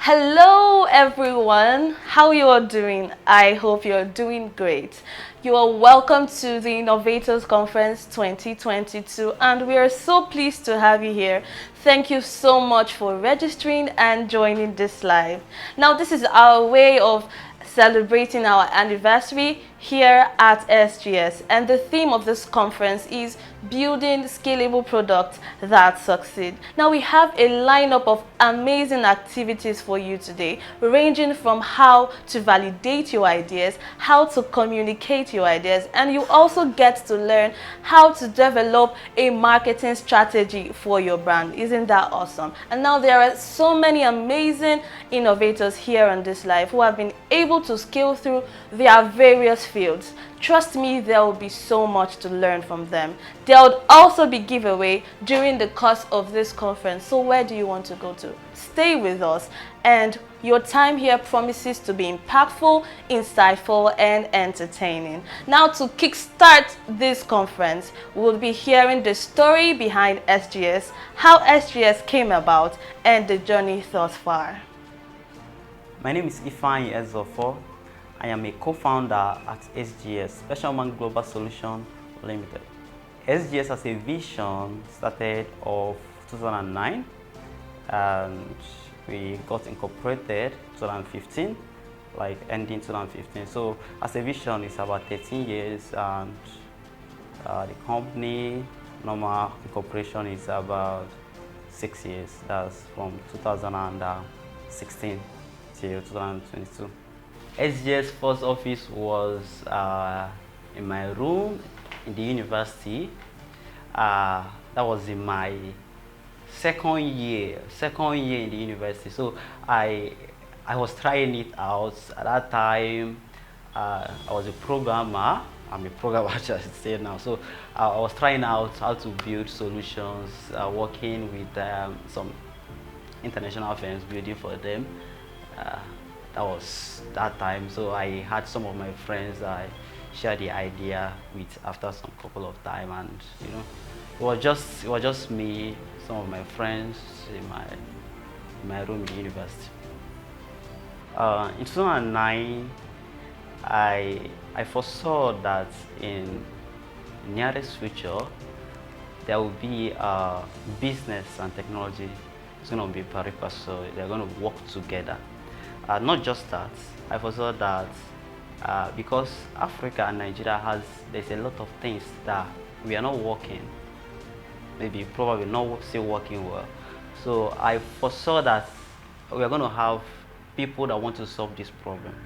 Hello everyone, how you are doing? I hope you're doing great. You are welcome to the Innovators Conference 2022 and we are so pleased to have you here. Thank you so much for registering and joining this live. Now this is our way of celebrating our anniversary here at SGS, and the theme of this conference is building scalable products that succeed. Now we have a lineup of amazing activities for you today, ranging from how to validate your ideas, how to communicate your ideas, and you also get to learn how to develop a marketing strategy for your brand. Isn't that awesome? And now there are so many amazing innovators here on this live who have been able to scale through their various fields. Trust me, there will be so much to learn from them. There will also be giveaway during the course of this conference. So where do you want to go to? Stay with us, and your time here promises to be impactful, insightful, and entertaining. Now, to kickstart this conference, we'll be hearing the story behind SGS, how SGS came about, and the journey thus far. My name is Ifeanyi Ezofo. I am a co-founder at SGS, Special Man Global Solution Limited. SGS as a vision started of 2009 and we got incorporated 2015, like ending 2015. So as a vision, it's about 13 years and the company normal incorporation is about 6 years. That's from 2016 till 2022. SGS first office was in my room in the university. That was in my second year in the university. So I was trying it out. At that time, I was a programmer. I'm a programmer, I should say now. So I was trying out how to build solutions, working with some international firms, building for them. That was that time. So I had some of my friends I shared the idea with after some couple of time, and it was just me, some of my friends in my room in the university. In 2009, I foresaw that in the nearest future there will be business and technology is going to be pari passu. They're going to work together. Not just that, I foresaw that because Africa and Nigeria there's a lot of things that we are not working, maybe probably not still working well. So I foresaw that we are going to have people that want to solve these problems.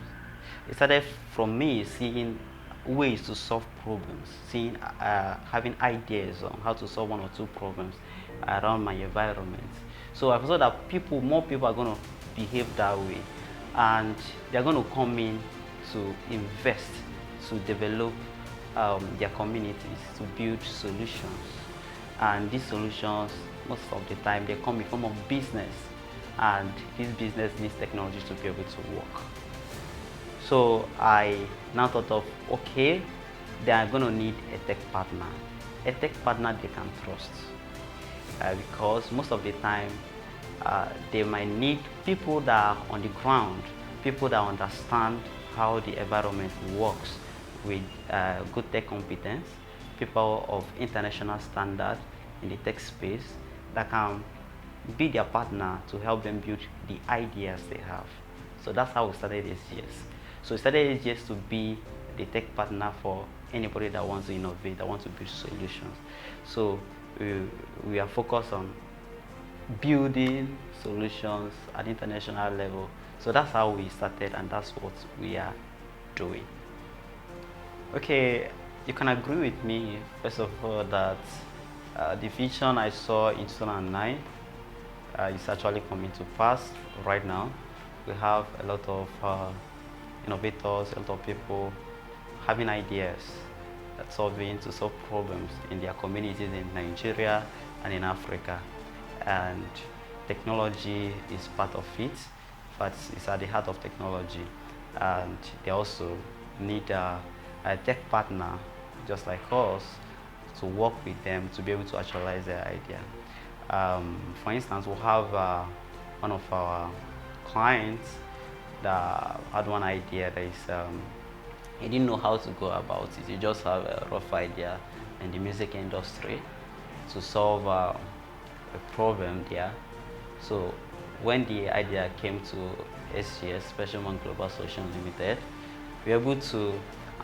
It started from me seeing ways to solve problems, having ideas on how to solve one or two problems around my environment. So I foresaw that more people are going to behave that way, and they're going to come in to invest, to develop their communities, to build solutions. And these solutions, most of the time, they come in form of business, and this business needs technology to be able to work. So I now thought of, okay, they are going to need a tech partner they can trust, because most of the time they might need people that are on the ground, people that understand how the environment works with good tech competence, people of international standard in the tech space that can be their partner to help them build the ideas they have. So that's how we started SGS. So we started SGS to be the tech partner for anybody that wants to innovate, that wants to build solutions. So we are focused on building solutions at international level. So that's how we started, and that's what we are doing. Okay, you can agree with me, first of all, that the vision I saw in 2009 is actually coming to pass right now. We have a lot of innovators, a lot of people having ideas to solve problems in their communities in Nigeria and in Africa. And technology is part of it, but it's at the heart of technology. And they also need a tech partner just like us to work with them to be able to actualize their idea. For instance, we'll have one of our client that had one idea that is he didn't know how to go about it. He just have a rough idea in the music industry to solve a problem there. So when the idea came to SGS, Special One Global Solutions Limited, we were able to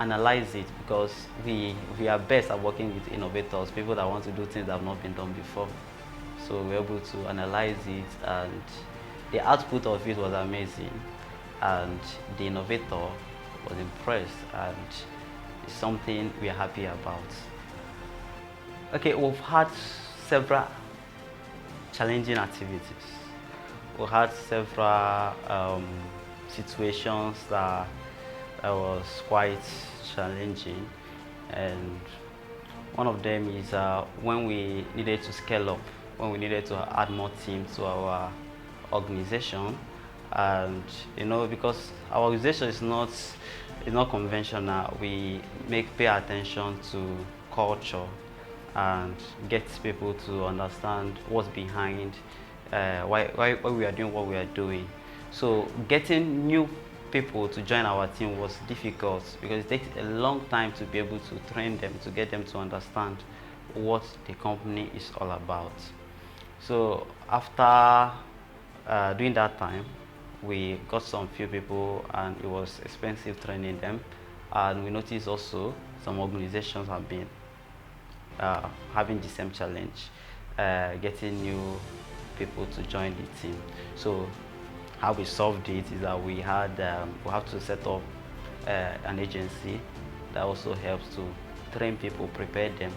analyze it because we are best at working with innovators, people that want to do things that have not been done before. So we were able to analyze it, and the output of it was amazing, and the innovator was impressed, and it's something we are happy about. Okay, we've had several challenging activities. We had several situations that was quite challenging, and one of them is when we needed to scale up, when we needed to add more teams to our organization. And because our organization is not conventional, we pay attention to culture and get people to understand what's behind why we are doing what we are doing. So getting new people to join our team was difficult because it takes a long time to be able to train them, to get them to understand what the company is all about. So after doing that time, we got some few people, and it was expensive training them. And we noticed also some organizations have been having the same challenge, getting new people to join the team. So how we solved it is that we have to set up an agency that also helps to train people, prepare them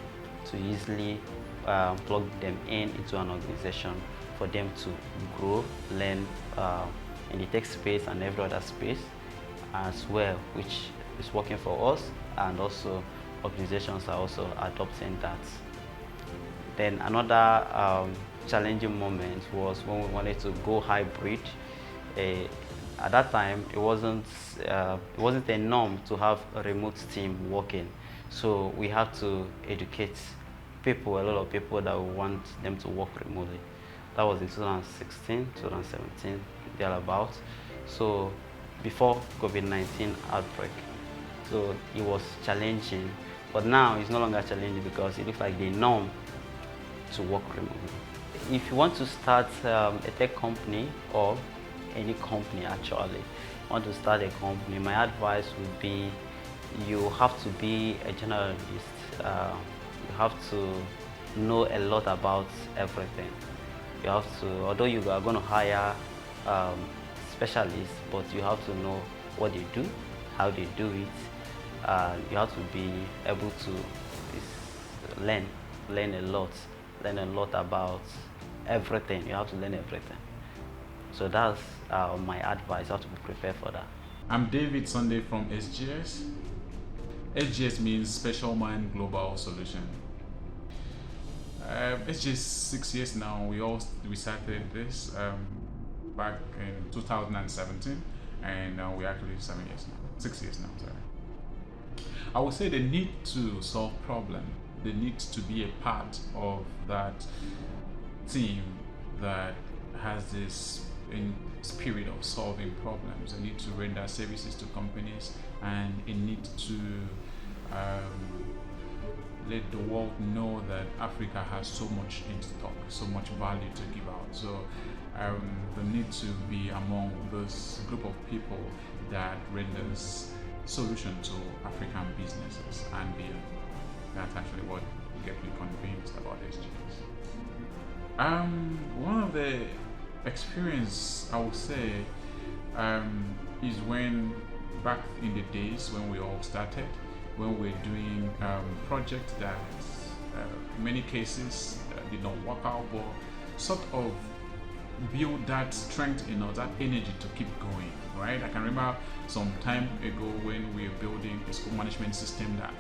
to easily plug them into an organization for them to grow, learn in the tech space and every other space as well, which is working for us, and also organizations are also adopting that. Then another challenging moment was when we wanted to go hybrid. At that time, it wasn't a norm to have a remote team working, so we had to educate people, a lot of people, that we want them to work remotely. That was in 2016, 2017, thereabouts. So before COVID-19 outbreak, so it was challenging, but now it's no longer challenging because it looks like the norm to work remotely. If you want to start a tech company, or any company actually, want to start a company, my advice would be you have to be a generalist. You have to know a lot about everything. You have to, although you are going to hire specialists, but you have to know what they do, how they do it. You have to be able to learn a lot about everything. You have to learn everything. So that's my advice, how to be prepared for that. I'm David Sunday from SGS. SGS means Special Mind Global Solution. SGS 6 years now. We started this back in 2017, and now we're actually 7 years now, 6 years now. Sorry. I would say the need to solve problem, the need to be a part of that team that has this in spirit of solving problems. A need to render services to companies, and a need to let the world know that Africa has so much in stock, so much value to give out. So the need to be among this group of people that renders solution to African businesses and beyond. That's actually what gets me convinced about SGS. One of the experience I would say is when back in the days when we all started, when we're doing projects that in many cases did not work out, but sort of build that strength in us, that energy to keep going, right? I can remember some time ago when we were building a school management system that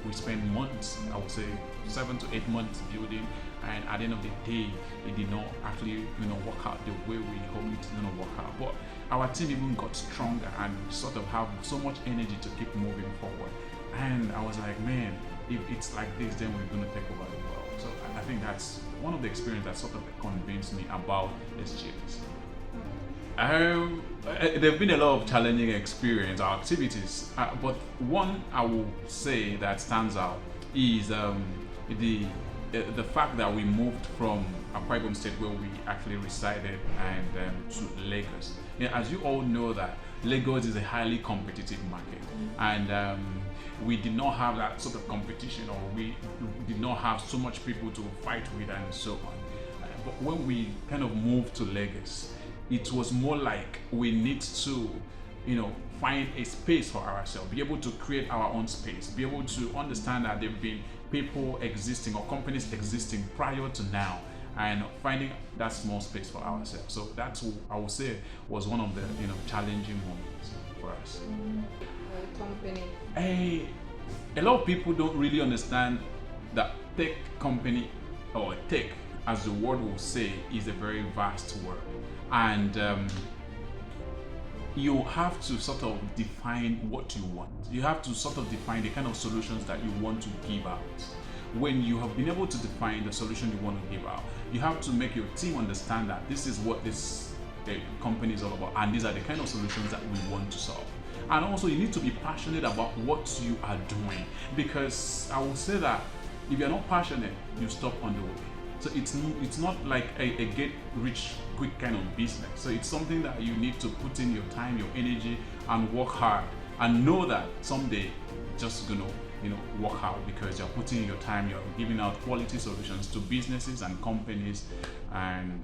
we spent months, I would say 7 to 8 months building, and at the end of the day, it did not actually work out the way we hoped it was going to work out. But our team even got stronger and sort of have so much energy to keep moving forward. And I was like, man, if it's like this, then we're going to take over the world. So I think that's one of the experiences that sort of convinced me about SGS. There have been a lot of challenging experience or activities, but one I will say that stands out is the fact that we moved from Akwa Ibom State, where we actually resided, and to Lagos. Yeah, as you all know, that Lagos is a highly competitive market, and we did not have that sort of competition, or we did not have so much people to fight with, and so on. But when we kind of moved to Lagos, it was more like we need to, find a space for ourselves, be able to create our own space, be able to understand that there have been people existing or companies existing prior to now, and finding that small space for ourselves. So that's what I would say was one of the challenging moments for us. Company. A lot of people don't really understand that tech company, or tech, as the word will say, is a very vast word, and you have to sort of define what you want. You have to sort of define the kind of solutions that you want to give out. When you have been able to define the solution you want to give out, you have to make your team understand that this is what this company is all about, and these are the kind of solutions that we want to solve. And also, you need to be passionate about what you are doing, because I will say that if you're not passionate, you stop on the way. So it's not like a get rich quick kind of business. So it's something that you need to put in your time, your energy, and work hard, and know that someday just gonna work hard, because you're putting in your time, you're giving out quality solutions to businesses and companies. And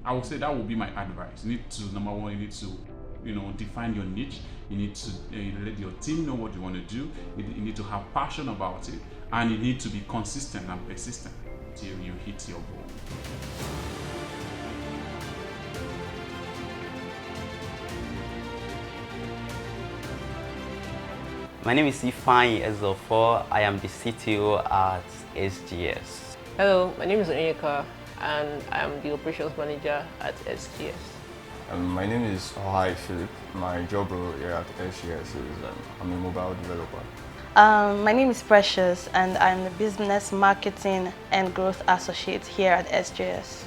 I would say that would be my advice. You need to, number one, you need to define your niche. You need to let your team know what you want to do. You need to have passion about it, and you need to be consistent and persistent till you hit your goal. My name is Ifeanyi Ezofor. I am the CTO at SGS. Hello, my name is Onyeka, and I am the operations manager at SGS. My name is Ohai Philip. My job role here at SGS is I'm a mobile developer. My name is Precious, and I'm the Business Marketing and Growth Associate here at SJS.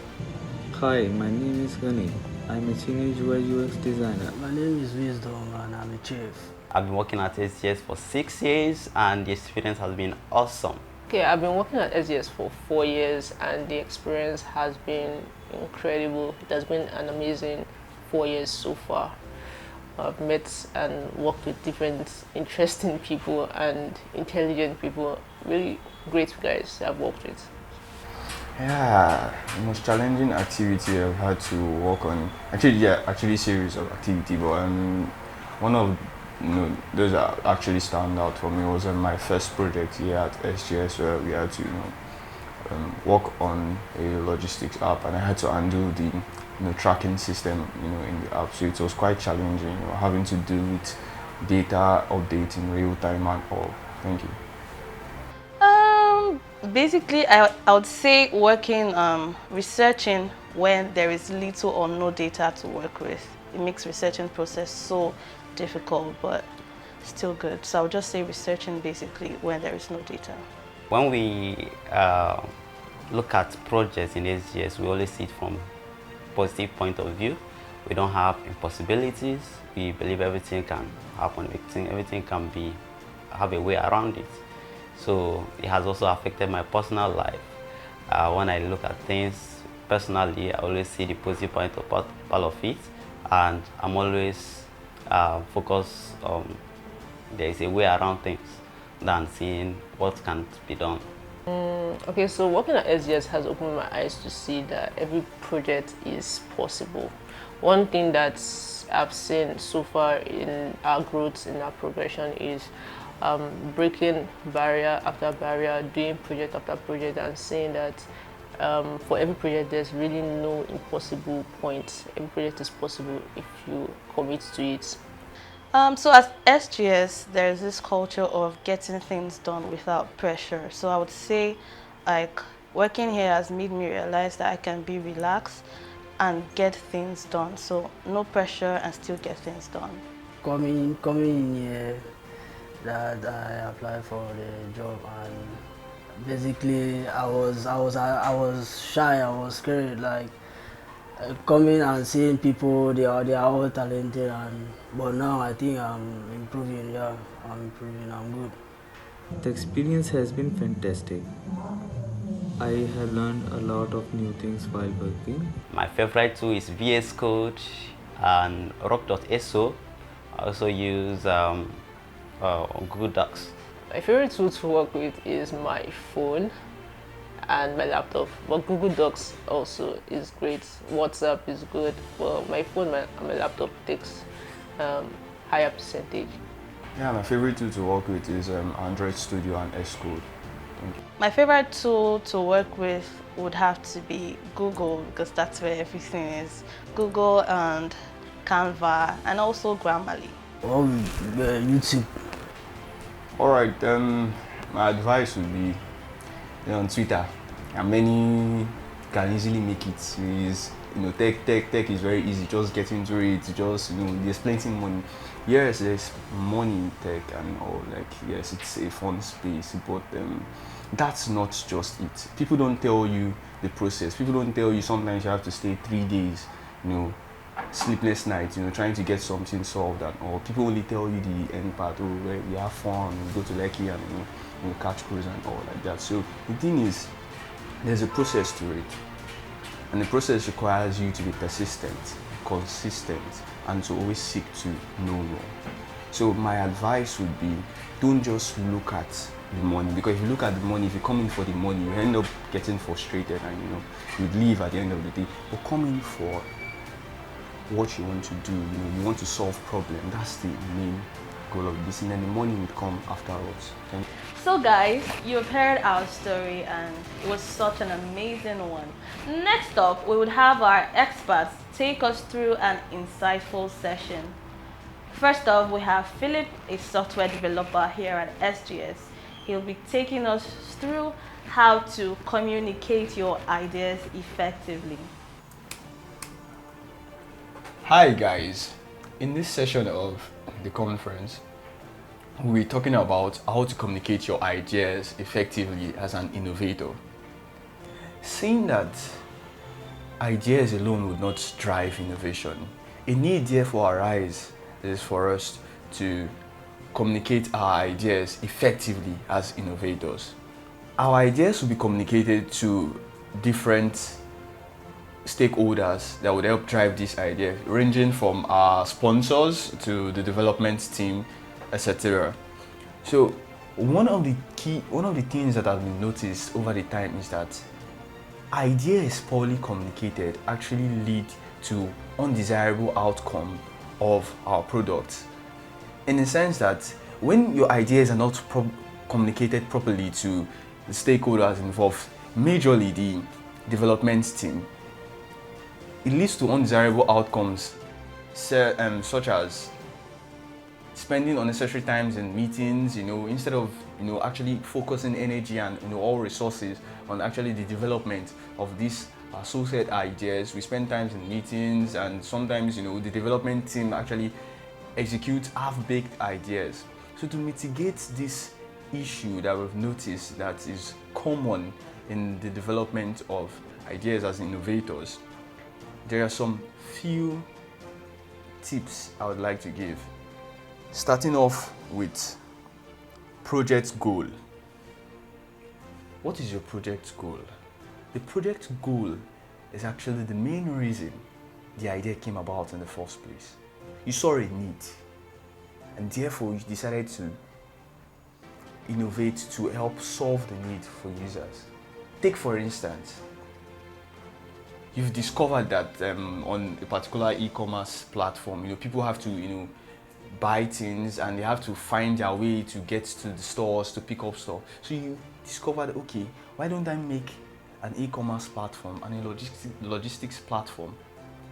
Hi, my name is Gani. I'm a teenage UX designer. My name is Wisdom, and I'm a chief. I've been working at SGS for 6 years, and the experience has been awesome. Okay, I've been working at SGS for 4 years, and the experience has been incredible. It has been an amazing 4 years so far. I've met and worked with different interesting people and intelligent people. Really great guys I've worked with. Yeah, the most challenging activity I've had to work on, actually series of activity, but one of those that actually stand out for me was my first project here at SGS, where we had to work on a logistics app, and I had to undo the tracking system in the app. So it was quite challenging, having to do with data update in real time and all. Thank you. Basically, I would say working, researching when there is little or no data to work with. It makes researching process so difficult, but still good. So I would just say researching basically when there is no data. When we look at projects in SGS, we always see it from positive point of view. We don't have impossibilities. We believe everything can happen. Everything can have a way around it. So it has also affected my personal life. When I look at things personally, I always see the positive point of all of it, and I'm always focused on there is a way around things than seeing what can be done. Okay, so working at SGS has opened my eyes to see that every project is possible. One thing that I've seen so far in our growth, in our progression, is breaking barrier after barrier, doing project after project, and seeing that for every project there's really no impossible point. Every project is possible if you commit to it. So at SGS, there's this culture of getting things done without pressure. So I would say, like, working here has made me realize that I can be relaxed and get things done. So no pressure and still get things done. Coming in here, that I applied for the job, and basically I was shy, I was scared. Like coming and seeing people, they are all talented, but now I think I'm improving. Yeah, I'm improving. I'm good. The experience has been fantastic. I have learned a lot of new things while working. My favorite tool is VS Code and rock.so. I also use Google Docs. My favorite tool to work with is my phone and my laptop, but Google Docs also is great. WhatsApp is good, but my phone and my laptop takes higher percentage. Yeah, my favorite tool to work with is Android Studio and Xcode. Thank you. My favorite tool to work with would have to be Google, because that's where everything is. Google and Canva, and also Grammarly. Oh, YouTube. All right, my advice would be on Twitter, and many can easily make it. Is tech is very easy. Just get into it. Just there's plenty of money. Yes, there's money in tech and all. Like yes, it's a fun space, but that's not just it. People don't tell you the process. People don't tell you sometimes you have to stay 3 days, sleepless nights, trying to get something solved and all. People only tell you the end part. Oh, where we have fun, we go to Lekki and catch cruise and all like that. So the thing is, there's a process to it, and the process requires you to be persistent, consistent, and to always seek to know more. So my advice would be, don't just look at the money, because if you look at the money, if you come in for the money, you end up getting frustrated and you'd leave at the end of the day. But come in for what you want to do, you want to solve problem. That's the main goal of this, and then the money would come afterwards. Thank you. So guys, you've heard our story and it was such an amazing one. Next up, we would have our experts take us through an insightful session. First off, we have Philip, a software developer here at SGS. He'll be taking us through how to communicate your ideas effectively. Hi guys, in this session of the conference, we'll be talking about how to communicate your ideas effectively as an innovator. Seeing that ideas alone would not drive innovation, a need therefore arises is for us to communicate our ideas effectively as innovators. Our ideas will be communicated to different stakeholders that would help drive this idea, ranging from our sponsors to the development team, etc. So one of the things that I've been noticed over the time is that ideas poorly communicated actually lead to undesirable outcome of our products, in the sense that when your ideas are not communicated properly to the stakeholders involved, majorly the development team, it leads to undesirable outcomes, such as spending unnecessary times in meetings, instead of actually focusing energy and all resources on actually the development of these associate ideas. We spend times in meetings, and sometimes the development team actually execute half-baked ideas. So to mitigate this issue that we've noticed that is common in the development of ideas as innovators, there are some few tips I would like to give. Starting off with project goal. What is your project goal? The project goal is actually the main reason the idea came about in the first place. You saw a need, and therefore you decided to innovate to help solve the need for users. Take for instance, you've discovered that on a particular e-commerce platform, people have to buy things, and they have to find their way to get to the stores to pick up stuff. So you discovered, okay, why don't I make an e-commerce platform and a logistics platform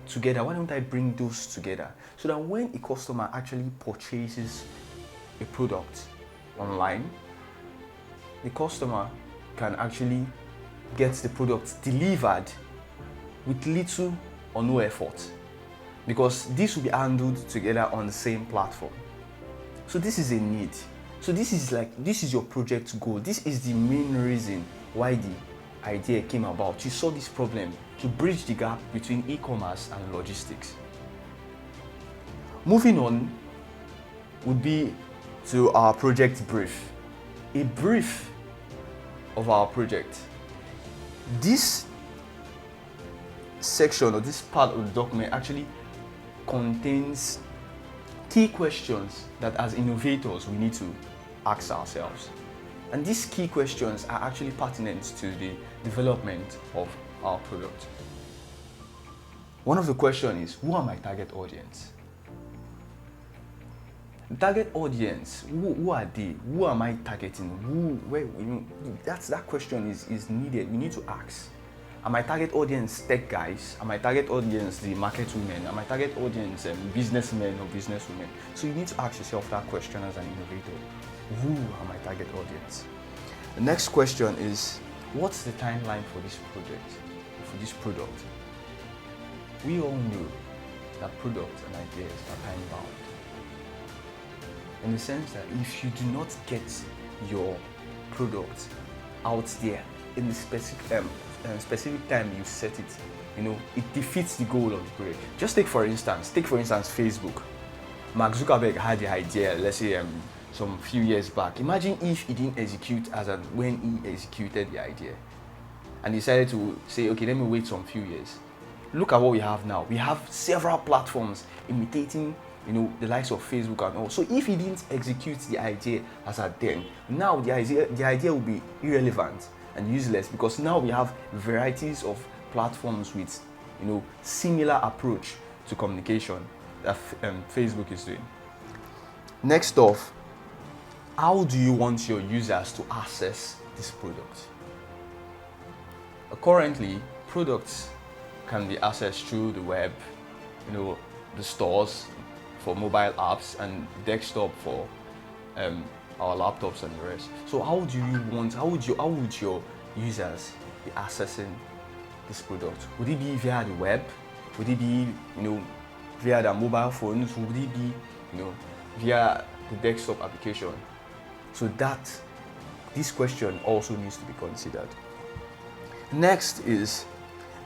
together? Why don't I bring those together so that when a customer actually purchases a product online, the customer can actually get the product delivered with little or no effort, because this will be handled together on the same platform. So this is a need. So this is your project goal. This is the main reason why the idea came about, you saw this problem to bridge the gap between e-commerce and logistics. Moving on would be to our project brief. A brief of our project. This section or this part of the document actually contains key questions that as innovators we need to ask ourselves. And these key questions are actually pertinent to the development of our product. One of the questions is, who are my target audience? The target audience, who are they? Who am I targeting? That question is needed. We need to ask. Are my target audience tech guys? Are my target audience the market women? Are my target audience businessmen or businesswomen? So you need to ask yourself that question as an innovator. Who are my target audience? The next question is, what's the timeline for this project, for this product? We all know that products and ideas are time bound. In the sense that if you do not get your product out there in the specific time you set it, it defeats the goal of the project. Just take for instance Facebook. Mark Zuckerberg had the idea, let's say some few years back. Imagine if he didn't execute when he executed the idea, and decided to say, okay, let me wait some few years. Look at what we have now. We have several platforms imitating the likes of Facebook and all. So if he didn't execute the idea as at then, now the idea will be irrelevant and useless, because now we have varieties of platforms with similar approach to communication that Facebook is doing. Next off, how do you want your users to access this product? Currently, products can be accessed through the web, the stores for mobile apps and desktop for our laptops and the rest. So how would your users be accessing this product? Would it be via the web? Would it be via their mobile phones? Would it be via the desktop application? So this question also needs to be considered. Next is,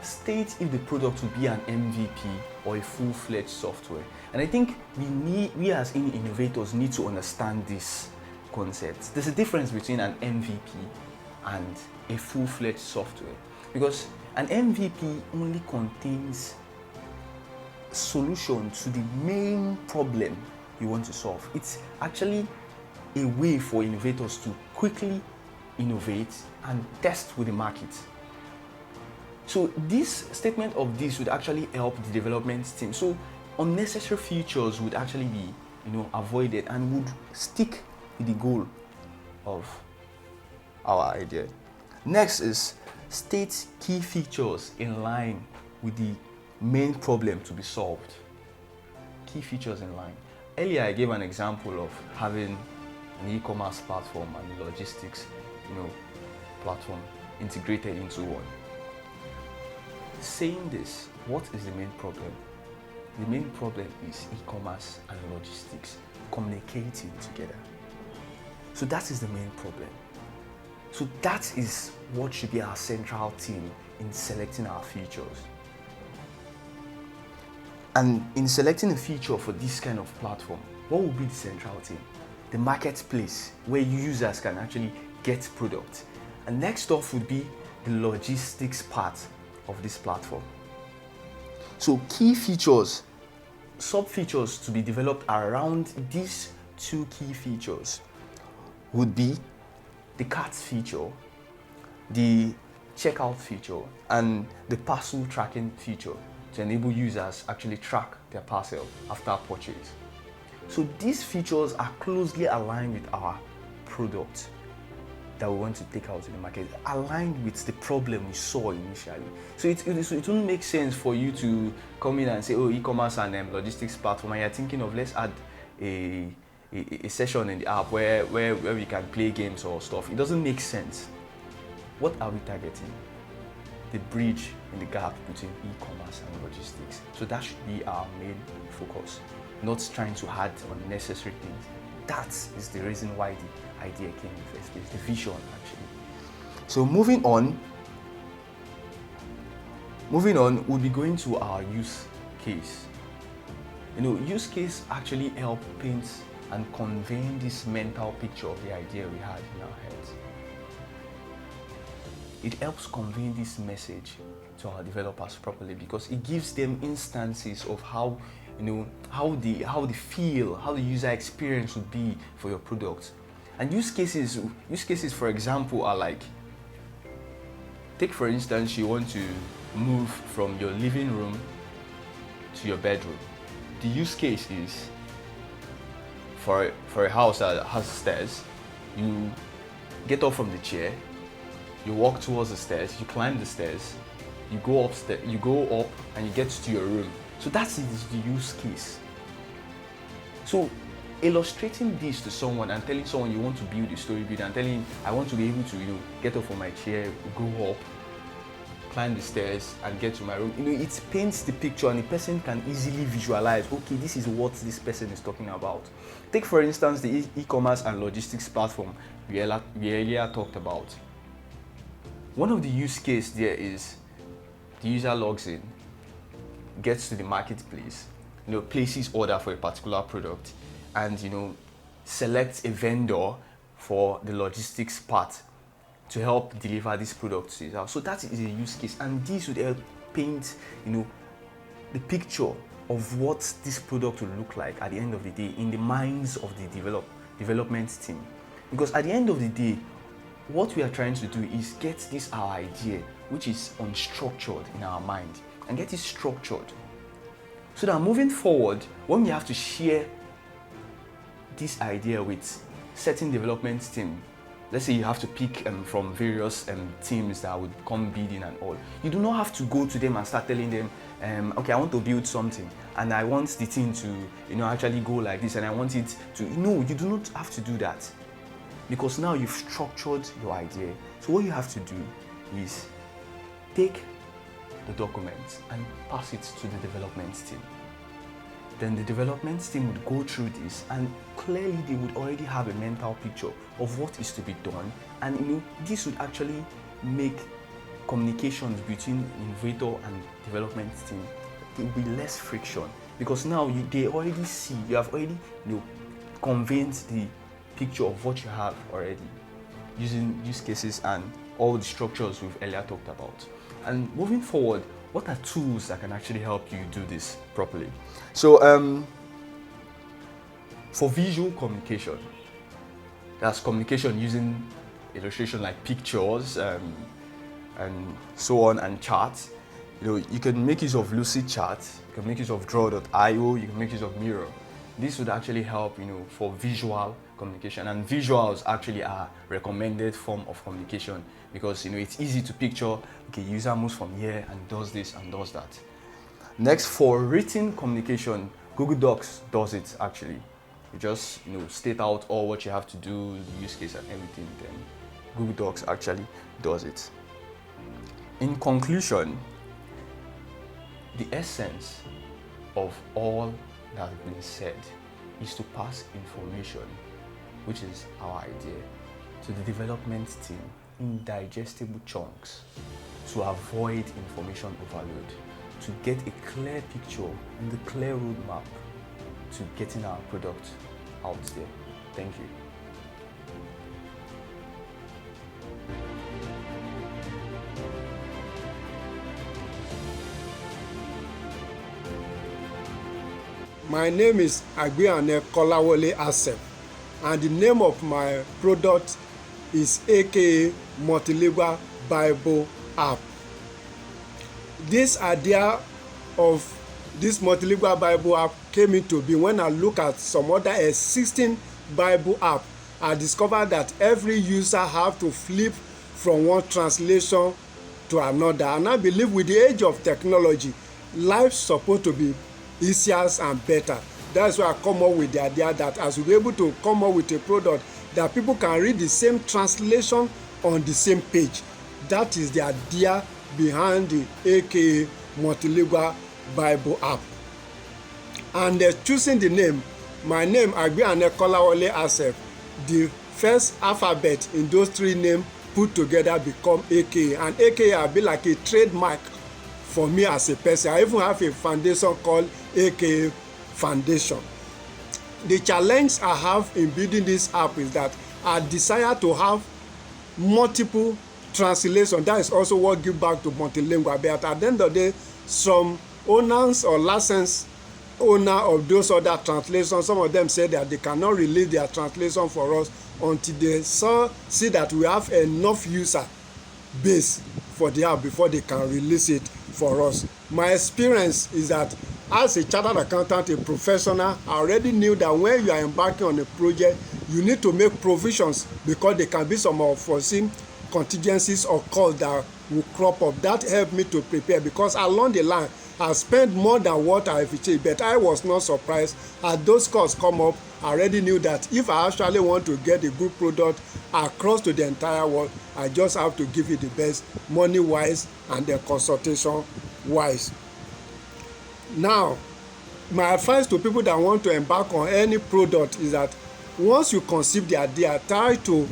state if the product will be an MVP or a full-fledged software. And I think we as innovators need to understand this concept. There's a difference between an MVP and a full-fledged software, because an MVP only contains solution to the main problem you want to solve. It's actually a way for innovators to quickly innovate and test with the market. So this statement of this would actually help the development team. So unnecessary features would actually be avoided and would stick with the goal of our idea. Next is, state key features in line with the main problem to be solved. Key features in line. Earlier I gave an example of having an e-commerce platform and a logistics platform integrated into one. Saying this, what is the main problem? The main problem is e-commerce and logistics communicating together. So that is the main problem. So that is what should be our central theme in selecting our features. And in selecting a feature for this kind of platform, what will be the central theme? The marketplace where users can actually get products. And next off would be the logistics part of this platform. So key features, sub-features to be developed around these two key features would be the cart feature, the checkout feature, and the parcel tracking feature to enable users actually track their parcel after purchase. So these features are closely aligned with our product that we want to take out in the market, aligned with the problem we saw initially. So it wouldn't make sense for you to come in and say, oh, e-commerce and logistics platform, and you're thinking of, let's add a session in the app where we can play games or stuff. It doesn't make sense. What are we targeting? The bridge in the gap between e-commerce and logistics. So that should be our main focus, not trying to add unnecessary things. That is the reason why the idea came in the first place, the vision actually. So moving on, Moving on, we'll be going to our use case. Use case actually help paint and convey this mental picture of the idea we had in our heads. It helps convey this message to our developers properly because it gives them instances of how the feel, how the user experience would be for your product. And use cases, for example, are like, take for instance, you want to move from your living room to your bedroom. The use case is for a house that has stairs. You get up from the chair, you walk towards the stairs, you climb the stairs, you go up and you get to your room. So that's the use case. So illustrating this to someone and telling someone you want to build a story builder and telling him, I want to be able to get up from my chair, go up, climb the stairs and get to my room. It paints the picture and the person can easily visualize, okay, this is what this person is talking about. Take for instance the e-commerce and logistics platform we earlier talked about. One of the use case there is the user logs in, gets to the marketplace, places order for a particular product and selects a vendor for the logistics part to help deliver this product to his house. So that is a use case, and this would help paint the picture of what this product will look like at the end of the day in the minds of the development team. Because at the end of the day, what we are trying to do is get this our idea, which is unstructured in our mind, and get it structured. So that moving forward, when we have to share this idea with certain development team, let's say you have to pick from various teams that would come bidding and all, you do not have to go to them and start telling them, okay, I want to build something and I want the team to actually go like this and I want it to, no, you do not have to do that. Because now you've structured your idea. So what you have to do is take the documents and pass it to the development team. Then the development team would go through this and clearly they would already have a mental picture of what is to be done. And this would actually make communications between innovator and development team, there will be less friction because now they already see, you have already conveyed the picture of what you have already using use cases and all the structures we've earlier talked about. And moving forward, what are tools that can actually help you do this properly? So for visual communication, that's communication using illustration like pictures and so on, and charts. You can make use of Lucidchart, you can make use of Draw.io, you can make use of Miro. This would actually help for visual communication, and visuals actually are recommended form of communication because it's easy to picture, okay, user moves from here and does this and does that. Next, for written communication, Google Docs does it actually. You just state out all what you have to do, the use case and everything, then Google Docs actually does it. In conclusion, the essence of all that has been said is to pass information, which is our idea, to the development team in digestible chunks to avoid information overload, to get a clear picture and a clear roadmap to getting our product out there. Thank you. My name is Agbiane Kolawole Asef, and the name of my product is AKA Multilingual Bible app. This idea of this Multilingual Bible app came into being when I look at some other existing Bible app. I discovered that every user have to flip from one translation to another, and I believe with the age of technology, life's supposed to be easier and better. That's why I come up with the idea that as we're able to come up with a product that people can read the same translation on the same page. That is the idea behind the AKA Multilingual Bible app. And choosing the name, my name Agbiane Kolawole Asef, the first alphabet in those three names put together become AKA, and AKA will be like a trademark for me as a person. I even have a foundation called AKA Foundation. The challenge I have in building this app is that I desire to have multiple translation. That is also what give back to multilingual. But at the end of the day, some owners or license owner of those other translations, some of them say that they cannot release their translation for us until they see that we have enough user base for the app before they can release it for us. My experience is that as a chartered accountant, a professional, I already knew that when you are embarking on a project, you need to make provisions because there can be some unforeseen contingencies or calls that will crop up. That helped me to prepare because along the line, I spent more than what I achieved, but I was not surprised. As those calls come up, I already knew that if I actually want to get a good product across to the entire world, I just have to give it the best money-wise and then consultation-wise. Now, my advice to people that want to embark on any product is that once you conceive the idea, try to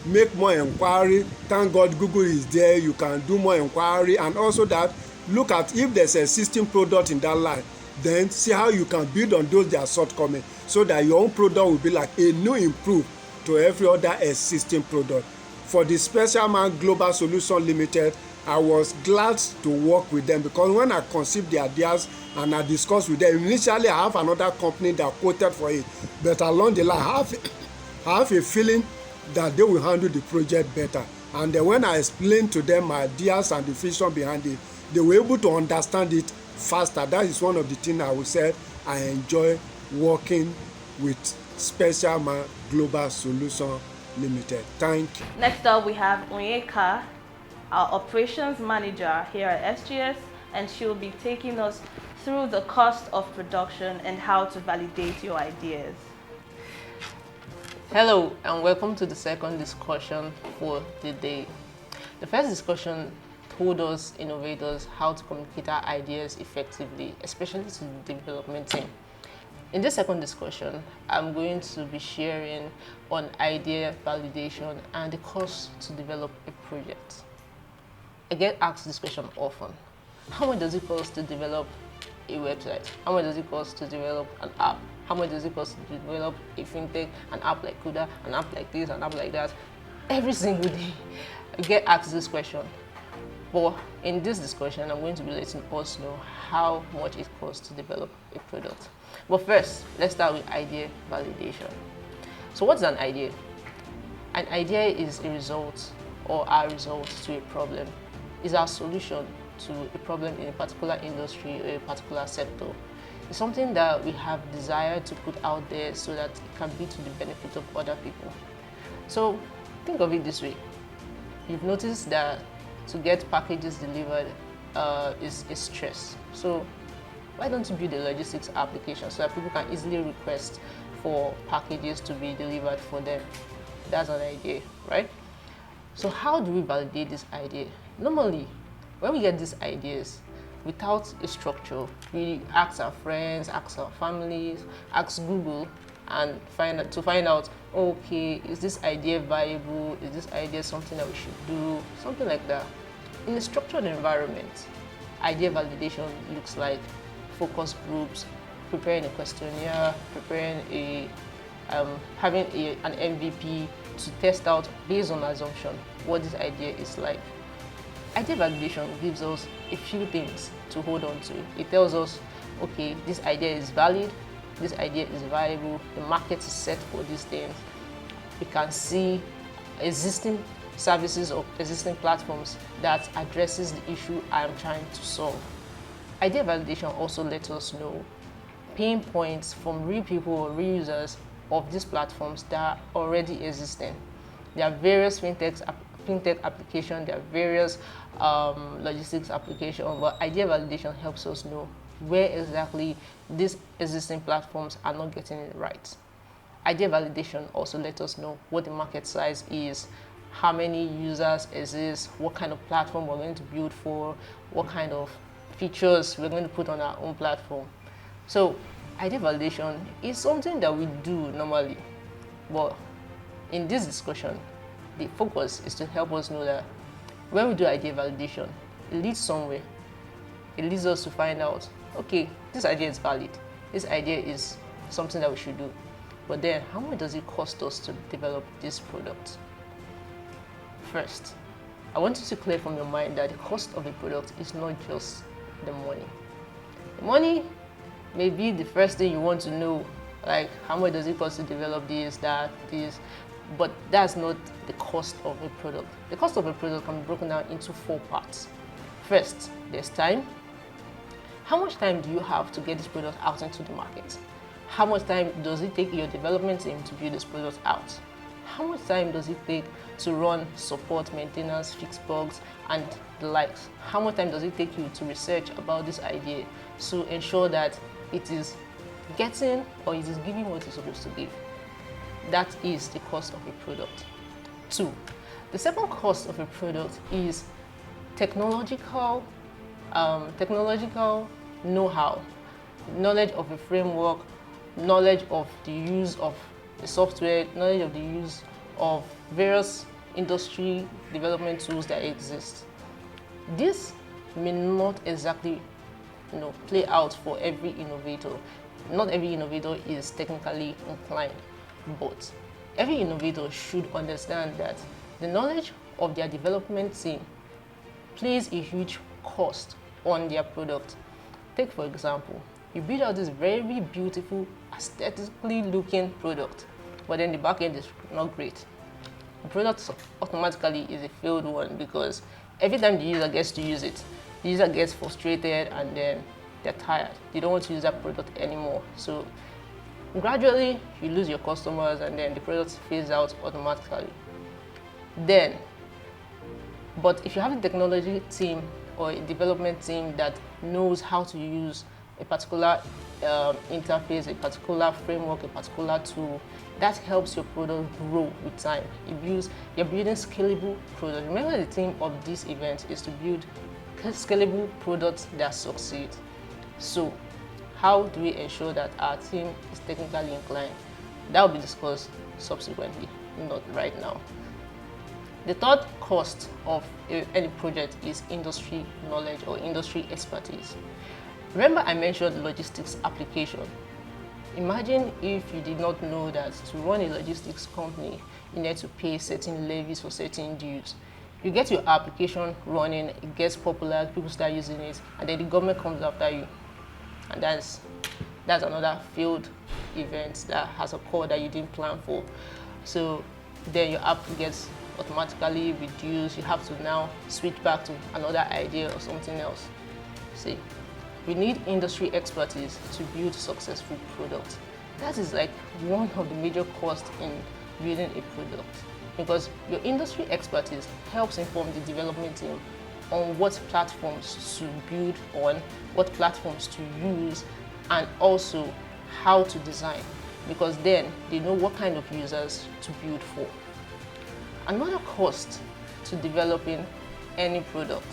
make more inquiry. Thank God Google is there. You can do more inquiry, and also that look at if there's an existing product in that line, then see how you can build on those that are shortcomings so that your own product will be like a new improve to every other existing product. For the Special Man Global Solution Limited, I was glad to work with them because when I conceived the ideas and I discussed with them, initially I have another company that quoted for it, but along the line I have a feeling that they will handle the project better. And then when I explained to them my ideas and the vision behind it, they were able to understand it faster. That is one of the things I would say I enjoy working with Special Man Global Solution Limited. Thank you. Next up, we have Onyeka, our operations manager here at SGS, and she will be taking us through the cost of production and how to validate your ideas. Hello and welcome to the second discussion for the day. The first discussion told us innovators how to communicate our ideas effectively, especially to the development team. In this second discussion, I'm going to be sharing on idea validation and the cost to develop a project. I get asked this question often. How much does it cost to develop a website? How much does it cost to develop an app? How much does it cost to develop a fintech, an app like Kuda, an app like this, an app like that? Every single day, I get asked this question. But in this discussion, I'm going to be letting us know how much it costs to develop a product. But first, let's start with idea validation. So what's an idea? An idea is a result or our result to a problem. It's our solution to a problem in a particular industry or a particular sector. It's something that we have desired to put out there so that it can be to the benefit of other people. So think of it this way. You've noticed that to get packages delivered is stress. So why don't you build a logistics application so that people can easily request for packages to be delivered for them? That's an idea, right? So how do we validate this idea? Normally, when we get these ideas without a structure, we ask our friends, ask our families, ask Google, and find out, okay, is this idea viable? Is this idea something that we should do? Something like that. In a structured environment, idea validation looks like focus groups, preparing a questionnaire, preparing having an MVP to test out based on assumption what this idea is like. Idea validation gives us a few things to hold on to. It tells us, okay, this idea is valid, this idea is viable, the market is set for these things. We can see existing services or existing platforms that addresses the issue I am trying to solve. Idea validation also lets us know pain points from real people or real users of these platforms that are already existing. There are various fintech applications, there are various logistics applications, but idea validation helps us know where exactly these existing platforms are not getting it right. Idea validation also lets us know what the market size is, how many users exist, what kind of platform we're going to build for, what kind of features we're going to put on our own platform. So idea validation is something that we do normally, but in this discussion, the focus is to help us know that when we do idea validation, it leads somewhere. it leads us to find out, okay, this idea is valid. This idea is something that we should do. But then, how much does it cost us to develop this product? First, I want you to clear from your mind that the cost of a product is not just the money. The money may be the first thing you want to know, like how much does it cost to develop this, that, this, but that's not the cost of a product. The cost of a product can be broken down into 4 parts. First, there's time. How much time do you have to get this product out into the market? How much time does it take your development team to build this product out? How much time does it take to run support, maintenance, fix bugs, and the likes? How much time does it take you to research about this idea to ensure that it is getting or it is giving what it's supposed to give? That is the cost of a product. 2. The second cost of a product is technological know-how, knowledge of a framework, knowledge of the use of the software, knowledge of the use of various industry development tools that exist. This may not exactly play out for every innovator. Not every innovator is technically inclined, but every innovator should understand that the knowledge of their development team plays a huge cost on their product. Take for example, you build out this very beautiful, aesthetically looking product, but then the back end is not great. The product automatically is a failed one because every time the user gets to use it, the user gets frustrated and then they're tired. They don't want to use that product anymore. So gradually you lose your customers and then the product fades out automatically. But if you have a technology team or a development team that knows how to use a particular interface, a particular framework, a particular tool, that helps your product grow with time. You're building scalable products. Remember, the theme of this event is to build scalable products that succeed. So how do we ensure that our team is technically inclined? That will be discussed subsequently, not right now. The third cost of any project is industry knowledge or industry expertise. Remember I mentioned logistics application. Imagine if you did not know that to run a logistics company, you need to pay certain levies for certain dues. You get your application running, it gets popular, people start using it, and then the government comes after you. And that's another failed event that has occurred that you didn't plan for. So then your app gets automatically reduced. You have to now switch back to another idea or something else. See, we need industry expertise to build successful products. That is like one of the major costs in building a product, because your industry expertise helps inform the development team on what platforms to build on, what platforms to use, and also how to design, because then they know what kind of users to build for. Another cost to developing any product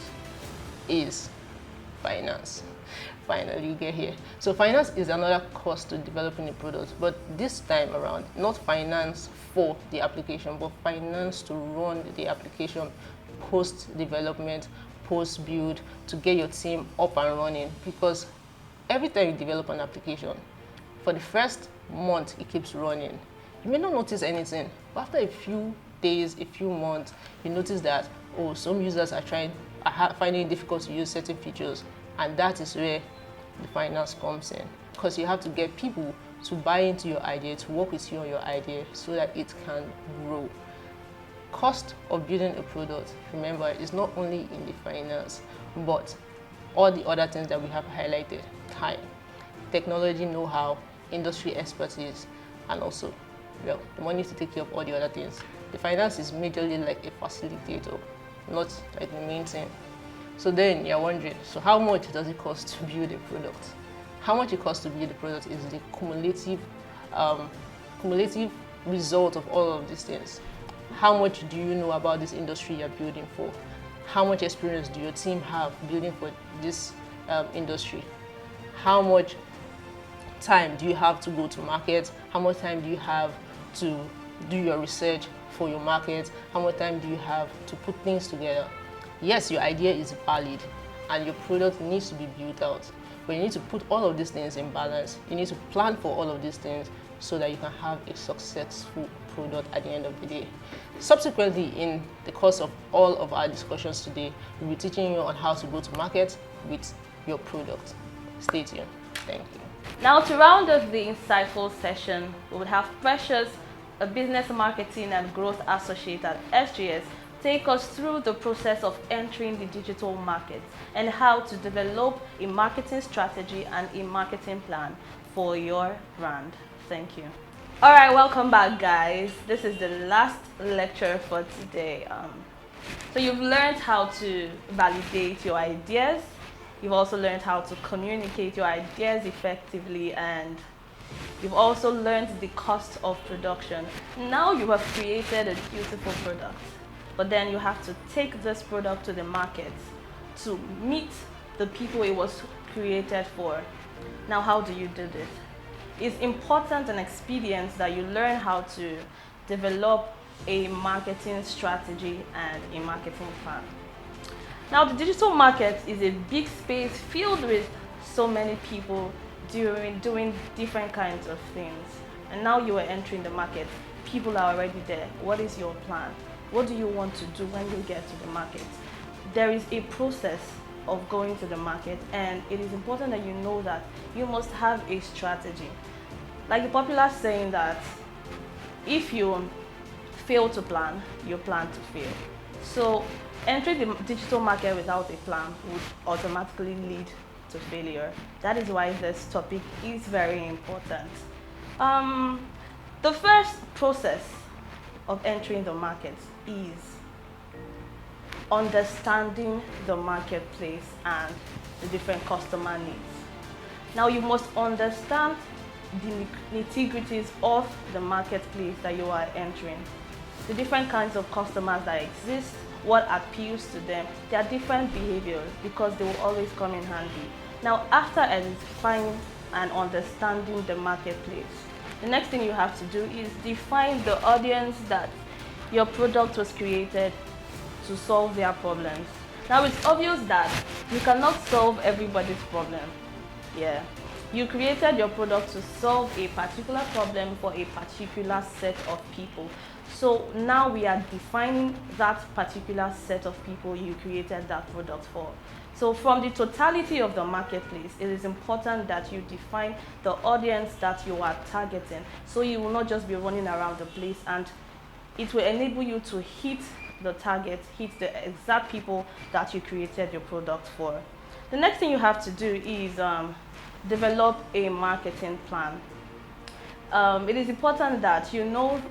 is finance. Finally, you get here. So finance is another cost to developing a product, but this time around, not finance for the application, but finance to run the application post-development, post-build, to get your team up and running. Because every time you develop an application, for the first month it keeps running, you may not notice anything, but after a few days, a few months, you notice that, oh, some users are finding it difficult to use certain features, and that is where the finance comes in, because you have to get people to buy into your idea, to work with you on your idea so that it can grow. Cost of building a product, remember, is not only in the finance, but all the other things that we have highlighted: time, technology know-how, industry expertise, and also, well, the money to take care of all the other things. The finance is majorly like a facilitator, not like the main thing. So then you're wondering, so how much does it cost to build a product? How much it costs to build a product is the cumulative result of all of these things. How much do you know about this industry you're building for? How much experience do your team have building for this industry? How much time do you have to go to market? How much time do you have to do your research for your market? How much time do you have to put things together? Yes, your idea is valid, and your product needs to be built out. But you need to put all of these things in balance. You need to plan for all of these things so that you can have a successful product at the end of the day. Subsequently, in the course of all of our discussions today, we'll be teaching you on how to go to market with your product. Stay tuned. Thank you. Now, to round off the insightful session, we would have Precious, a business marketing and growth associate at SGS, take us through the process of entering the digital market and how to develop a marketing strategy and a marketing plan for your brand. Thank you. All right, welcome back, guys. This is the last lecture for today. So you've learned how to validate your ideas. You've also learned how to communicate your ideas effectively, and you've also learned the cost of production. Now you have created a beautiful product, but then you have to take this product to the market to meet the people it was created for. Now, how do you do this? It's important and expedient that you learn how to develop a marketing strategy and a marketing plan. Now, the digital market is a big space filled with so many people doing different kinds of things. And now you are entering the market. People are already there. What is your plan? What do you want to do when you get to the market? There is a process of going to the market, and it is important that you know that you must have a strategy. Like the popular saying that if you fail to plan, you plan to fail. So entering the digital market without a plan would automatically lead to failure. That is why this topic is very important. The first process of entering the market is understanding the marketplace and the different customer needs. Now you must understand the nitty-gritties of the marketplace that you are entering. The different kinds of customers that exist, what appeals to them, their different behaviors, because they will always come in handy. Now, after identifying and understanding the marketplace, the next thing you have to do is define the audience that your product was created to solve their problems. Now, it's obvious that you cannot solve everybody's problem. Yeah. You created your product to solve a particular problem for a particular set of people. So now we are defining that particular set of people you created that product for. So from the totality of the marketplace, it is important that you define the audience that you are targeting. So you will not just be running around the place, and it will enable you to hit the target, hit the exact people that you created your product for. The next thing you have to do is develop a marketing plan. It is important that you know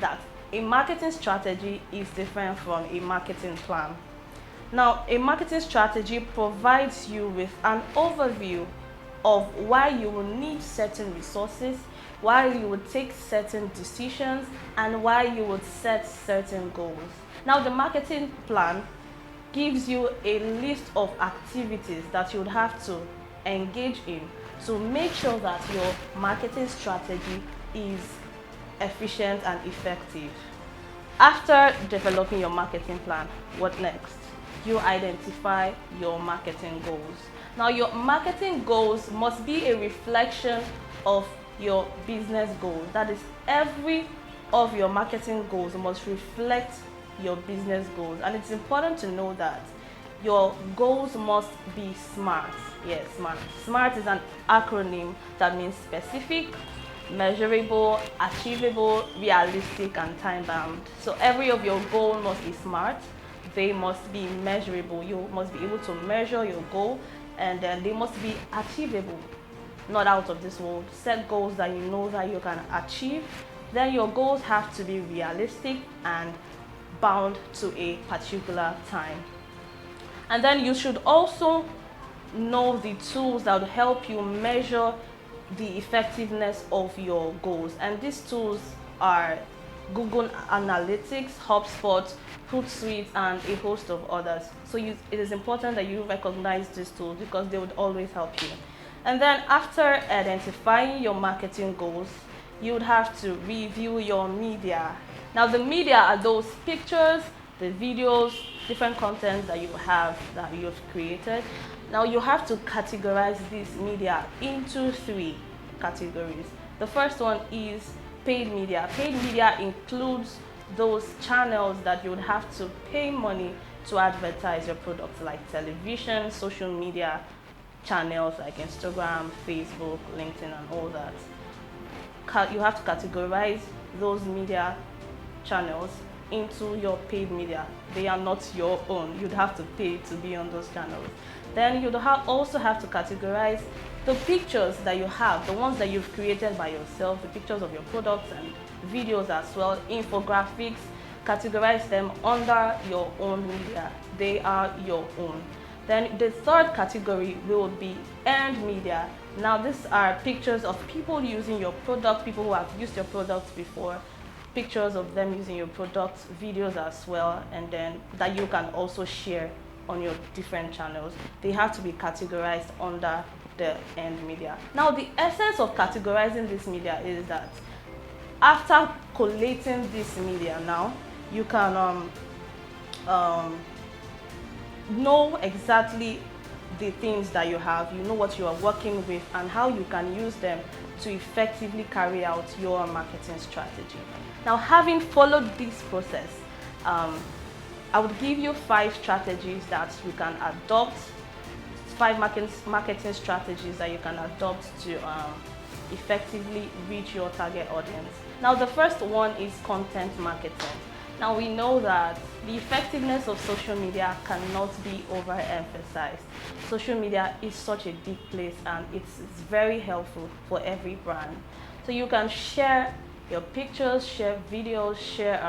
that a marketing strategy is different from a marketing plan. Now, a marketing strategy provides you with an overview of why you will need certain resources, why you would take certain decisions, and why you would set certain goals. Now, the marketing plan gives you a list of activities that you would have to engage in to make sure that your marketing strategy is efficient and effective. After developing your marketing plan, what next? You identify your marketing goals. Now, your marketing goals must be a reflection of your business goals. That is, every of your marketing goals must reflect your business goals. And it's important to know that your goals must be SMART. Yes, SMART. SMART is an acronym that means specific, measurable, achievable, realistic, and time-bound. So every of your goals must be SMART. They must be measurable. You must be able to measure your goal, and then they must be achievable, not out of this world. Set goals that you know that you can achieve. Then your goals have to be realistic and bound to a particular time. And then you should also know the tools that will help you measure the effectiveness of your goals. And these tools are Google Analytics, HubSpot, Hootsuite, and a host of others. So it is important that you recognize these tools because they would always help you. And then after identifying your marketing goals, you would have to review your media. Now, the media are those pictures, the videos, different content that you have, that you've created. Now you have to categorize this media into 3 categories. The first one is paid media. Paid media includes those channels that you would have to pay money to advertise your products, like television, social media channels like Instagram, Facebook, LinkedIn, and all that. You have to categorize those media channels into your paid media. They are not your own. You'd have to pay to be on those channels. Then you'd also have to categorize the pictures that you have, the ones that you've created by yourself, the pictures of your products and videos as well, infographics, categorize them under your own media. They are your own. Then the third category will be earned media. Now these are pictures of people using your product, people who have used your products before, pictures of them using your products, videos as well, and then that you can also share on your different channels. They have to be categorized under the earned media. Now the essence of categorizing this media is that after collating this media, now you can know exactly the things that you have, you know what you are working with, and how you can use them to effectively carry out your marketing strategy. Now, having followed this process, I would give you 5 strategies that you can adopt, 5 marketing strategies that you can adopt to effectively reach your target audience. Now, the first one is content marketing. Now, we know that the effectiveness of social media cannot be overemphasized. Social media is such a deep place, and it's very helpful for every brand. So you can share your pictures, share videos, share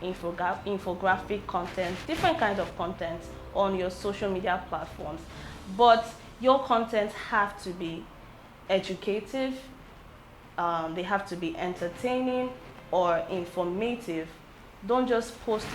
infographic content, different kinds of content on your social media platforms. But your content have to be educative, they have to be entertaining or informative. Don't just post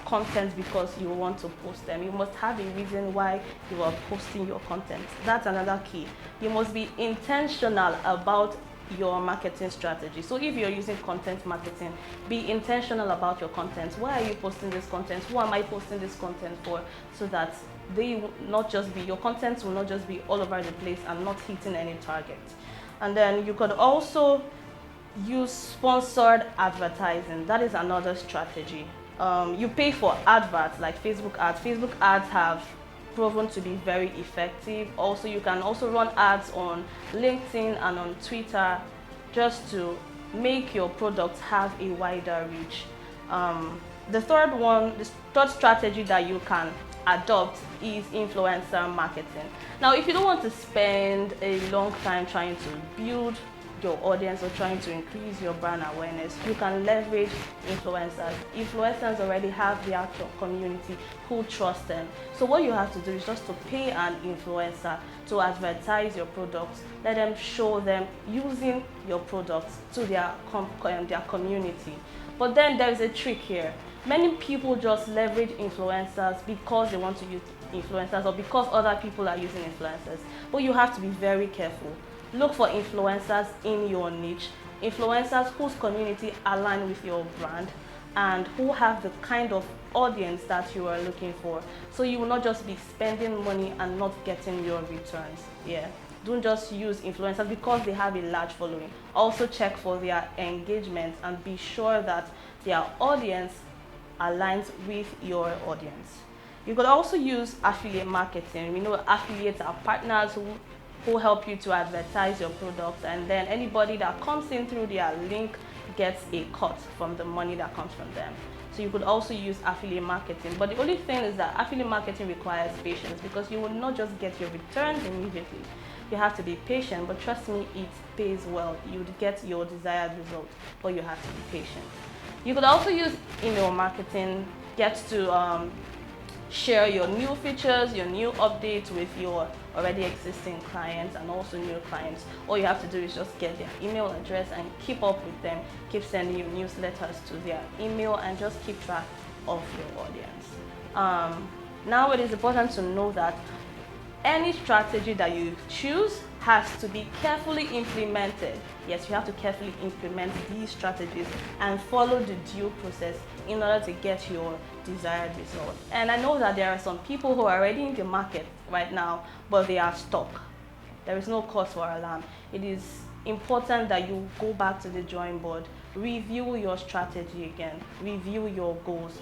content because you want to post them. You must have a reason why you are posting your content. That's another key. You must be intentional about your marketing strategy. So if you're using content marketing, be intentional about your content. Why are you posting this content? Who am I posting this content for? So that they will not just be, your content will not just be all over the place and not hitting any target. And then you could also use sponsored advertising. That is another strategy. You pay for adverts like Facebook ads. Facebook ads have proven to be very effective. Also, you can also run ads on LinkedIn and on Twitter just to make your products have a wider reach. The third strategy that you can adopt is influencer marketing. Now, if you don't want to spend a long time trying to build your audience or trying to increase your brand awareness, you can leverage influencers. Influencers already have the actual community who trust them. So what you have to do is just to pay an influencer to advertise your products. Let them show them using your products to their community. But then there's a trick here. Many people just leverage influencers because they want to use influencers or because other people are using influencers. But you have to be very careful. Look for influencers in your niche, influencers whose community align with your brand and who have the kind of audience that you are looking for. So you will not just be spending money and not getting your returns. Yeah. Don't just use influencers because they have a large following. Also check for their engagement and be sure that their audience aligns with your audience. You could also use affiliate marketing. We know affiliates are partners who help you to advertise your product, and then anybody that comes in through their link gets a cut from the money that comes from them. So you could also use affiliate marketing. But the only thing is that affiliate marketing requires patience because you will not just get your returns immediately. You have to be patient, but trust me, it pays well. You would get your desired result, but you have to be patient. You could also use email marketing, get to share your new features, your new updates with your already existing clients and also new clients. All you have to do is just get their email address and keep up with them, keep sending you newsletters to their email and just keep track of your audience. Now it is important to know that any strategy that you choose has to be carefully implemented. Yes, you have to carefully implement these strategies and follow the due process in order to get your desired result. And I know that there are some people who are already in the market right now, but they are stuck. There is no cause for alarm. It is important that you go back to the drawing board, review your strategy again, review your goals,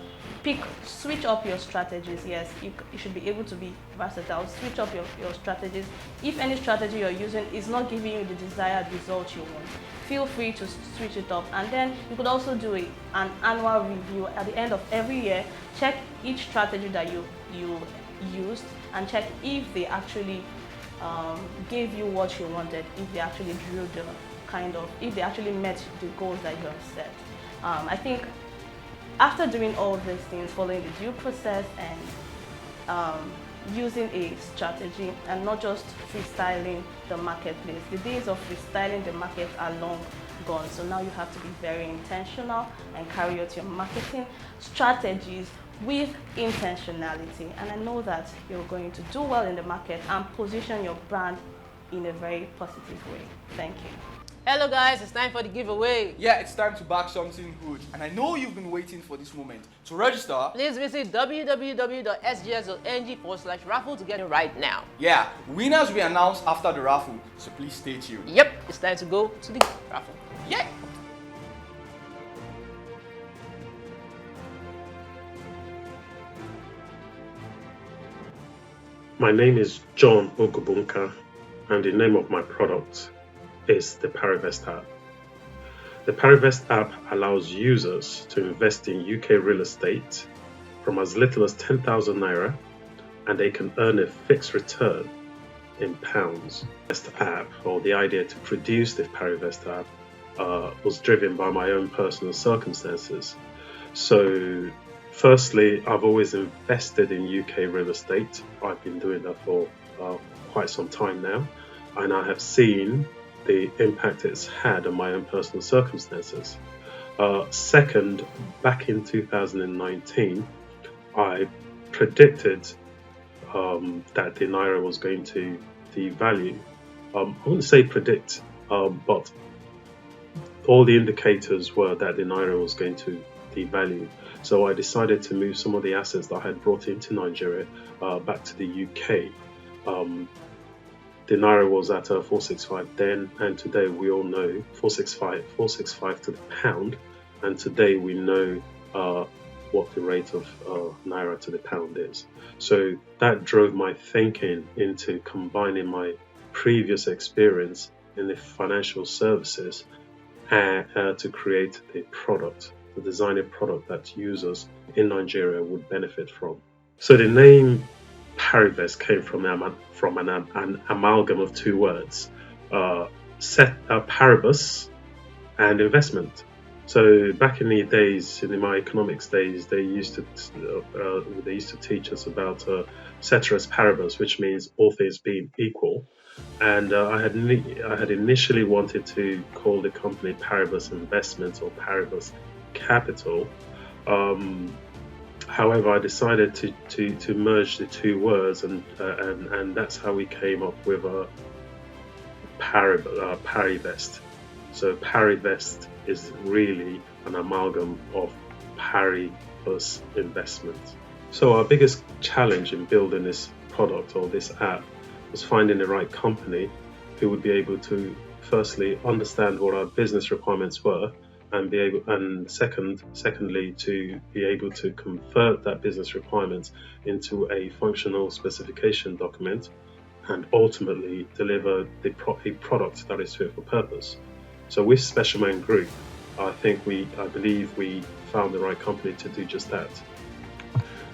switch up your strategies. Yes, you should be able to be versatile, switch up your strategies. If any strategy you're using is not giving you the desired result you want, feel free to switch it up. And then you could also do an annual review at the end of every year. Check each strategy that you used and check if they actually gave you what you wanted, if they actually drew the if they actually met the goals that you have set. I think after doing all of these things, following the due process and using a strategy and not just freestyling the marketplace, the days of freestyling the market are long gone. So now you have to be very intentional and carry out your marketing strategies with intentionality. And I know that you're going to do well in the market and position your brand in a very positive way. Thank you. Hello guys, it's time for the giveaway. Yeah, it's time to back something good. And I know you've been waiting for this moment. To register, Please visit www.sgs.ng/raffle to get it right now. yeah, winners will be announced after the raffle. So please stay tuned. Yep, it's time to go to the raffle. Yeah. My name is John Ogubunka, and the name of my product is the Parivest app. The Parivest app allows users to invest in UK real estate from as little as 10,000 naira, and they can earn a fixed return in pounds. This app, or the idea to produce the Parivest app, was driven by my own personal circumstances. So, firstly, I've always invested in UK real estate. I've been doing that for quite some time now, and I have seen the impact it's had on my own personal circumstances. Second, back in 2019, I predicted that the Naira was going to devalue. I wouldn't say predict, but all the indicators were that the Naira was going to devalue. So I decided to move some of the assets that I had brought into Nigeria back to the UK. The Naira was at 465 then, and today we all know 465 to the pound, and today we know what the rate of Naira to the pound is. So that drove my thinking into combining my previous experience in the financial services and to create a product, to design a product that users in Nigeria would benefit from. So the name Parivest came from an amalgam of two words, paribus and investment. So back in the days, in my economics days, they used to teach us about ceteris paribus, which means all things being equal. And I had initially wanted to call the company Paribus Investments or Paribus Capital. However, I decided to merge the two words, and that's how we came up with Parivest. So Parivest is really an amalgam of Paribus Investments. So our biggest challenge in building this product or this app was finding the right company who would be able to firstly understand what our business requirements were, and secondly to be able to convert that business requirements into a functional specification document, and ultimately deliver a product that is fit for purpose. So with Specialman Group, I believe we found the right company to do just that.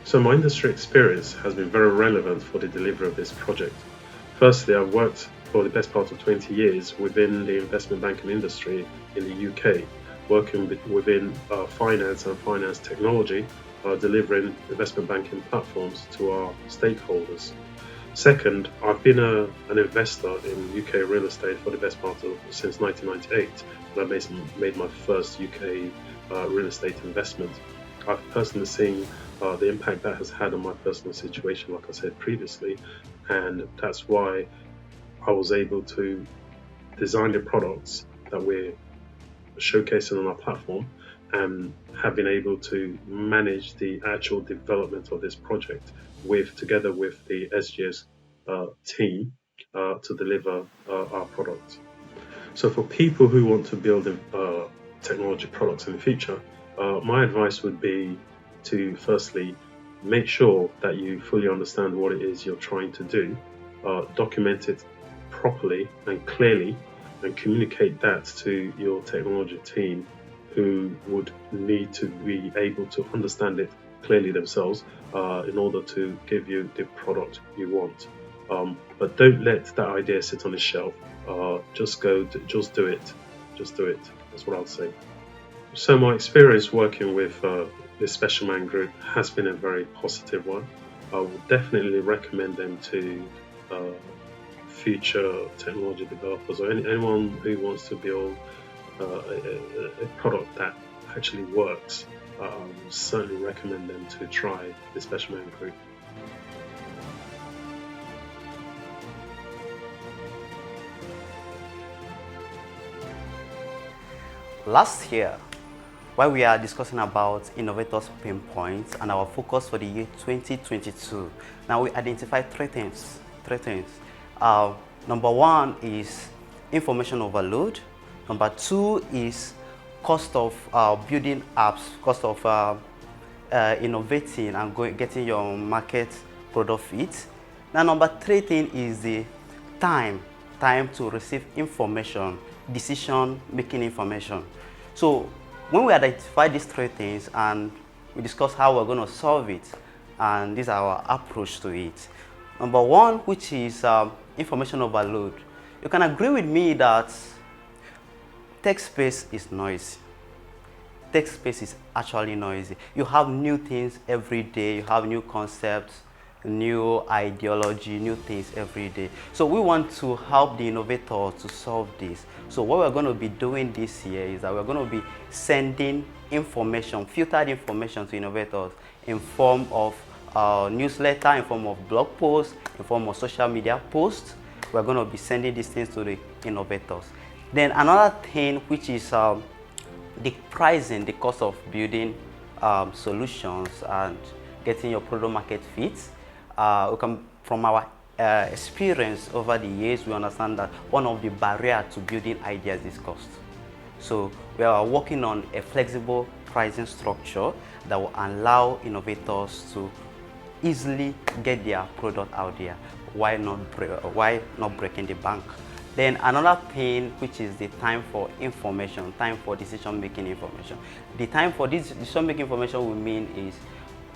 So my industry experience has been very relevant for the delivery of this project. Firstly, I've worked for the best part of 20 years within the investment banking industry in the UK, working within finance and finance technology, delivering investment banking platforms to our stakeholders. Second, I've been an investor in UK real estate for the best part of since 1998, and I made my first UK real estate investment. I've personally seen the impact that has had on my personal situation, like I said previously, and that's why I was able to design the products that we're showcasing on our platform, and have been able to manage the actual development of this project together with the SGS team to deliver our product. So for people who want to build technology products in the future, my advice would be to firstly make sure that you fully understand what it is you're trying to do, document it properly and clearly, and communicate that to your technology team, who would need to be able to understand it clearly themselves in order to give you the product you want. But don't let that idea sit on the shelf. Just do it. That's what I'll say. So my experience working with the Special Man Group has been a very positive one. I would definitely recommend them to future technology developers, or anyone who wants to build a product that actually works. Certainly recommend them to try the Special Man Group. Last year, while we are discussing about innovators' pain points and our focus for the year 2022, now we identified three things. Number one is information overload. Number two is cost of building apps, cost of innovating and getting your market product fit. Now, number three thing is the time to receive information, decision-making information. So when we identify these three things and we discuss how we're going to solve it, and this is our approach to it. Number one, which is information overload. You can agree with me that tech space is noisy. Tech space is actually noisy. You have new things every day. You have new concepts, new ideology, new things every day. So we want to help the innovators to solve this. So what we're going to be doing this year is that we're going to be sending information, filtered information to innovators in form of newsletter, in form of blog posts, in form of social media posts. We're going to be sending these things to the innovators. Then another thing, which is the pricing, the cost of building solutions and getting your product market fit. From our experience over the years, we understand that one of the barriers to building ideas is cost. So we are working on a flexible pricing structure that will allow innovators to easily get their product out there. Why not breaking the bank? Then another thing, which is the time for information, time for decision-making information. The time for this decision-making information we mean is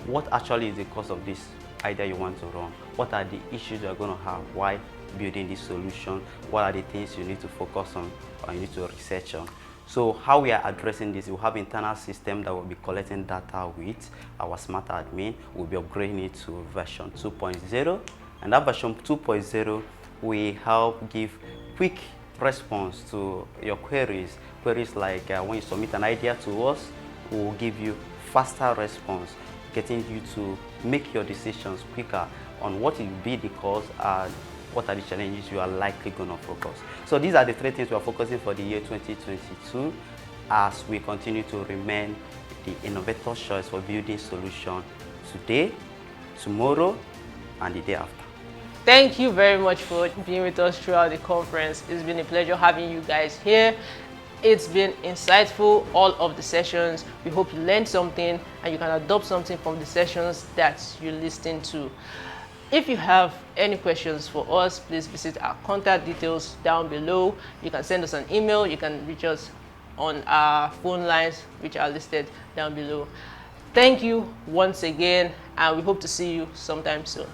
what actually is the cost of this idea you want to run? What are the issues you're going to have while building this solution? What are the things you need to focus on or you need to research on? So how we are addressing this, we have internal system that will be collecting data with our smart admin. We'll be upgrading it to version 2.0, and that version 2.0 will help give quick response to your queries. Queries like when you submit an idea to us, we'll give you faster response, getting you to make your decisions quicker on what will be the cost and what are the challenges you are likely going to focus. So these are the three things we are focusing for the year 2022 as we continue to remain the innovator's choice for building solutions today, tomorrow, and the day after. Thank you very much for being with us throughout the conference. It's been a pleasure having you guys here. It's been insightful, all of the sessions. We hope you learned something and you can adopt something from the sessions that you listened to. If you have any questions for us, please visit our contact details down below. You can send us an email. You can reach us on our phone lines, which are listed down below. Thank you once again, and we hope to see you sometime soon.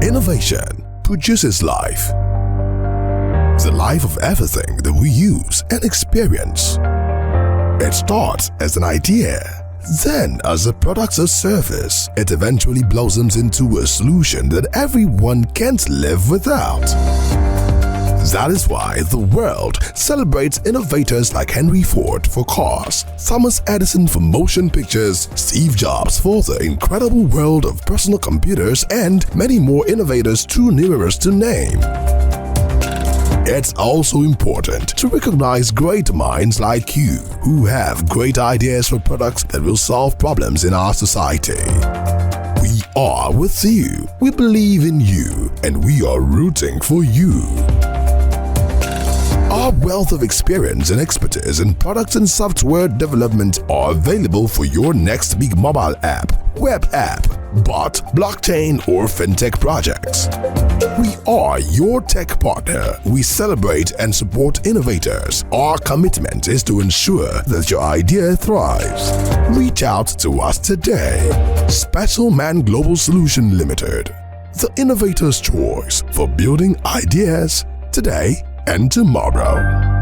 Innovation produces life. The life of everything that we use and experience. It starts as an idea. Then, as a product or service, it eventually blossoms into a solution that everyone can't live without. That is why the world celebrates innovators like Henry Ford for cars, Thomas Edison for motion pictures, Steve Jobs for the incredible world of personal computers, and many more innovators too numerous to name. It's also important to recognize great minds like you who have great ideas for products that will solve problems in our society. We are with you, we believe in you, and we are rooting for you. Our wealth of experience and expertise in products and software development are available for your next big mobile app, web app, bot, blockchain, or fintech projects. We are your tech partner. We celebrate and support innovators. Our commitment is to ensure that your idea thrives. Reach out to us today. Special Man Global Solution Limited, the innovator's choice for building ideas today and tomorrow.